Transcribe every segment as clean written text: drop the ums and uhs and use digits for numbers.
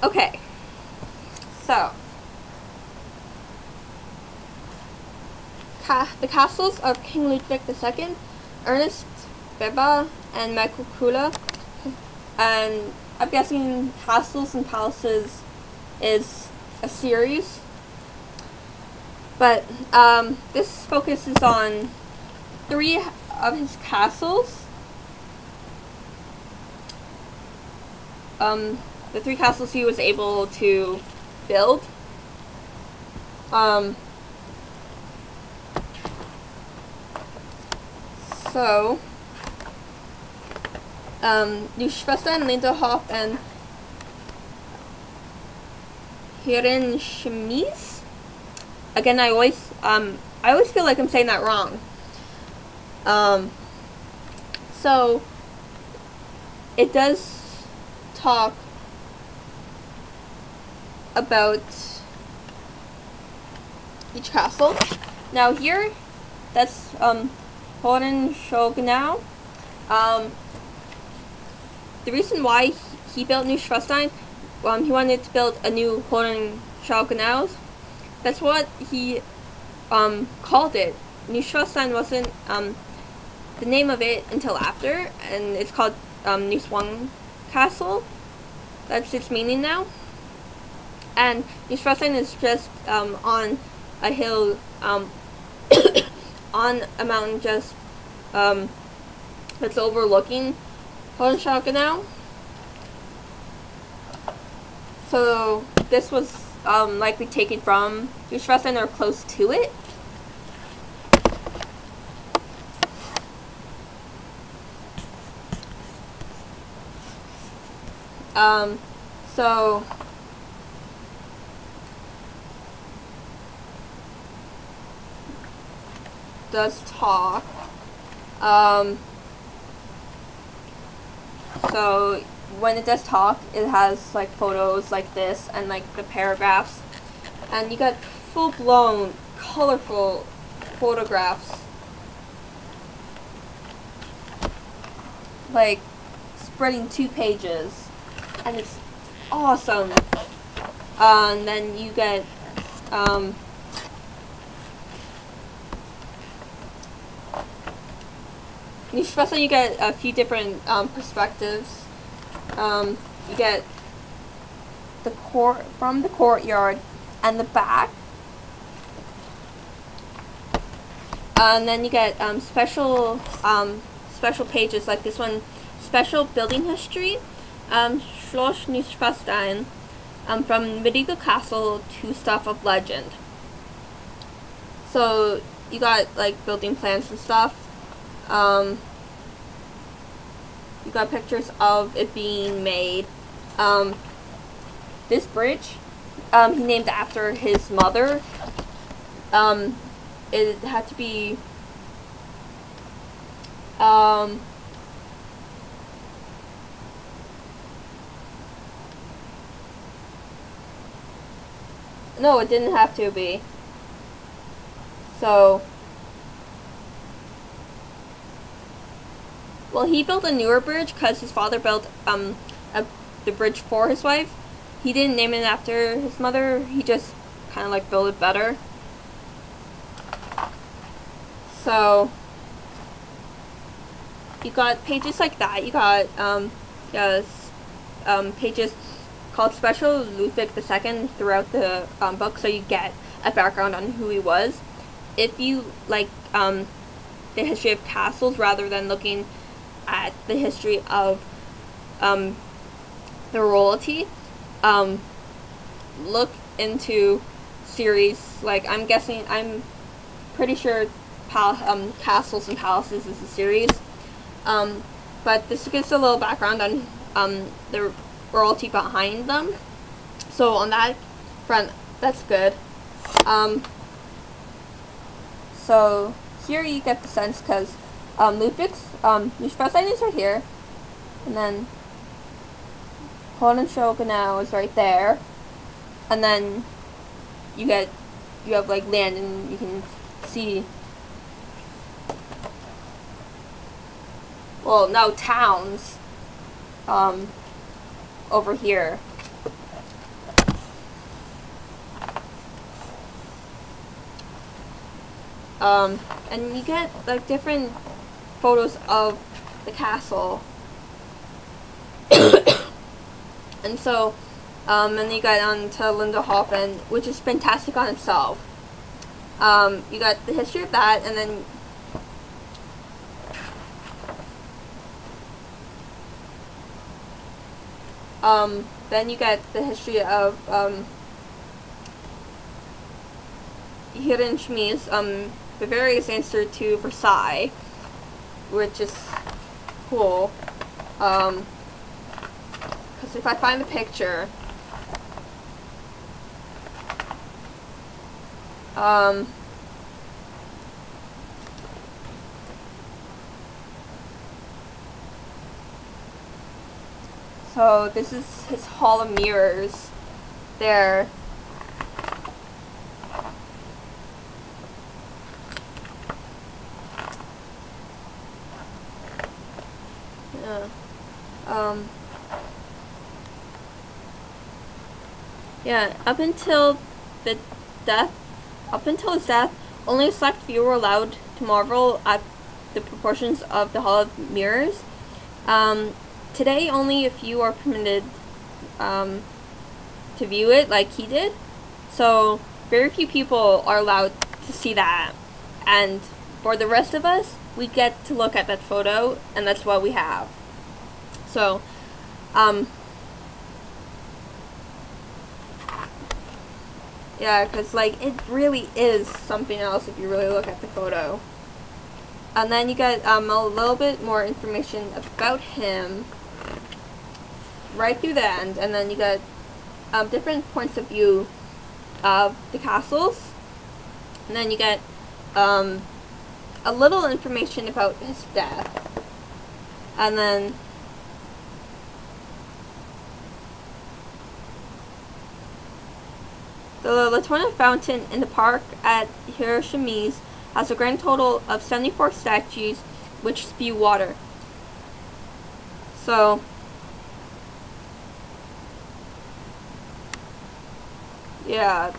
Okay, so the castles of King Ludwig II, Ernest Beba, and Michael Kula, and I'm guessing Castles and Palaces is a series, but this focuses on 3 of his castles. The 3 castles he was able to build. So, Neuschwanstein, Linderhof, and Hirnchemise. Again, I always feel like I'm saying that wrong. So it does talk about each castle. Now here, that's Hohenschönau. The reason why he built Neuschwanstein, he wanted to build a new Hohenschönau. That's what he called it. Neuschwanstein wasn't the name of it until after, and it's called Neuschwanstein Castle. That's its meaning now. And Neuschwanstein is just on a hill, on a mountain, just that's overlooking Hohenschönau. So this was likely taken from Neuschwanstein or close to it. So does talk. So when it does talk, it has like photos like this and like the paragraphs, and you got full-blown colorful photographs, like spreading 2 pages, and it's awesome. And then you get you get a few different perspectives. You get the from the courtyard and the back, and then you get special pages like this one, special building history, Schloss Neuschwanstein, from medieval castle to stuff of legend. So you got like building plans and stuff. You got pictures of it being made. This bridge, he named after his mother. It had to be no, it didn't have to be. So, well, he built a newer bridge because his father built the bridge for his wife. He didn't name it after his mother. He just kind of like built it better. So you got pages like that. You got pages called Special Ludwig II throughout the book, so you get a background on who he was. If you like the history of castles rather than looking at the history of the royalty, look into series like I'm pretty sure Castles and Palaces is a series, but this gives a little background on the royalty behind them. So on that front, that's good. So here you get the sense because Ludwig's Neuschwanstein is right here, and then Hohenschönau is right there, and then you have like land, and you can see, well, now towns over here. And you get like different photos of the castle. And so, and then you got on to Linderhofen, which is fantastic on itself. You got the history of that, and then you get the history of Hirnschmies, Bavaria's answer to Versailles, which is cool. Because if I find the picture, so this is his Hall of Mirrors there. Yeah, up until his death, only a select few were allowed to marvel at the proportions of the Hall of Mirrors. Today, only a few are permitted to view it like he did. So, very few people are allowed to see that. And for the rest of us, we get to look at that photo, and that's what we have. So, yeah, because, like, it really is something else if you really look at the photo. And then you get a little bit more information about him right through the end, and then you get different points of view of the castles, and then you get a little information about his death, and then the Latona Fountain in the park at Hirschmies has a grand total of 74 statues which spew water. So, yeah.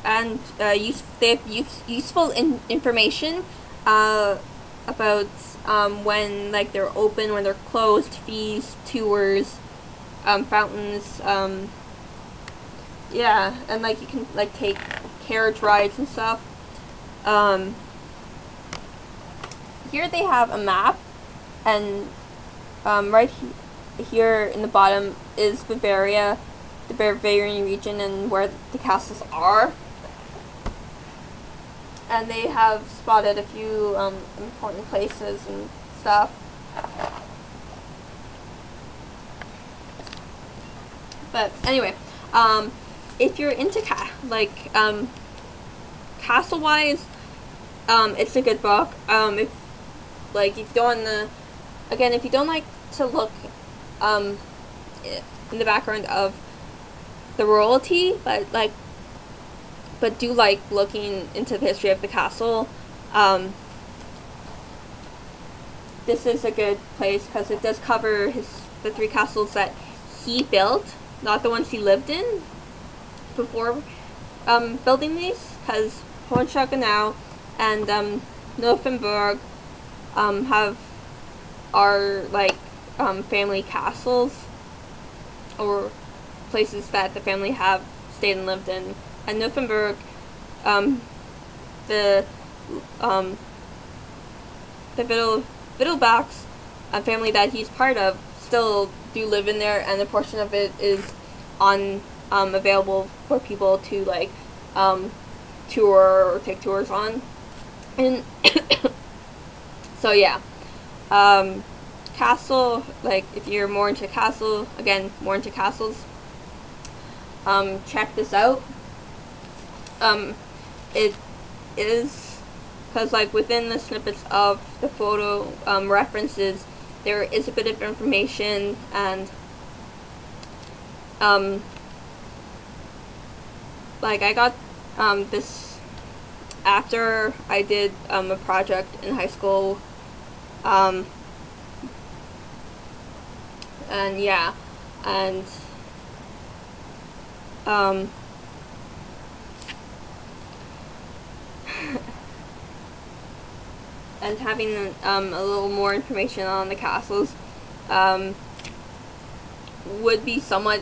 And they have useful information about when like they're open, when they're closed, fees, tours, fountains, yeah, and like you can like take carriage rides and stuff. Here they have a map, and right here in the bottom is Bavaria, the Bavarian region, and where the castles are. And they have spotted a few important places and stuff. But anyway, if you're into castle-wise, it's a good book. If you don't if you don't like to look in the background of the royalty, but do like looking into the history of the castle, this is a good place because it does cover the 3 castles that he built, not the ones he lived in before building these, because Hohenschönau and Nymphenburg are family castles, or places that the family have stayed and lived in. And Nymphenburg, the Wittelsbachs, a family that he's part of, still do live in there, and a portion of it is available for people to tour or take tours on. And so yeah, castle, if you're more into castles, check this out. It is, because within the snippets of the photo references, there is a bit of information, and I got this after I did a project in high school, and yeah, and Um, and having a little more information on the castles would be somewhat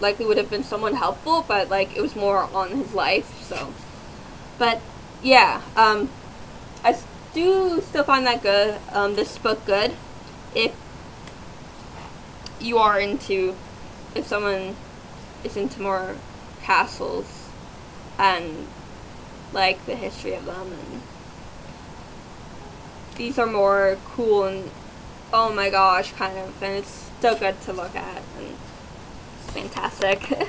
likely would have been somewhat helpful, but like it was more on his life. So, but yeah, I do still find that good. This book good if you are into, if someone is into more castles and like the history of them, and these are more cool and oh my gosh kind of, and it's so good to look at and it's fantastic.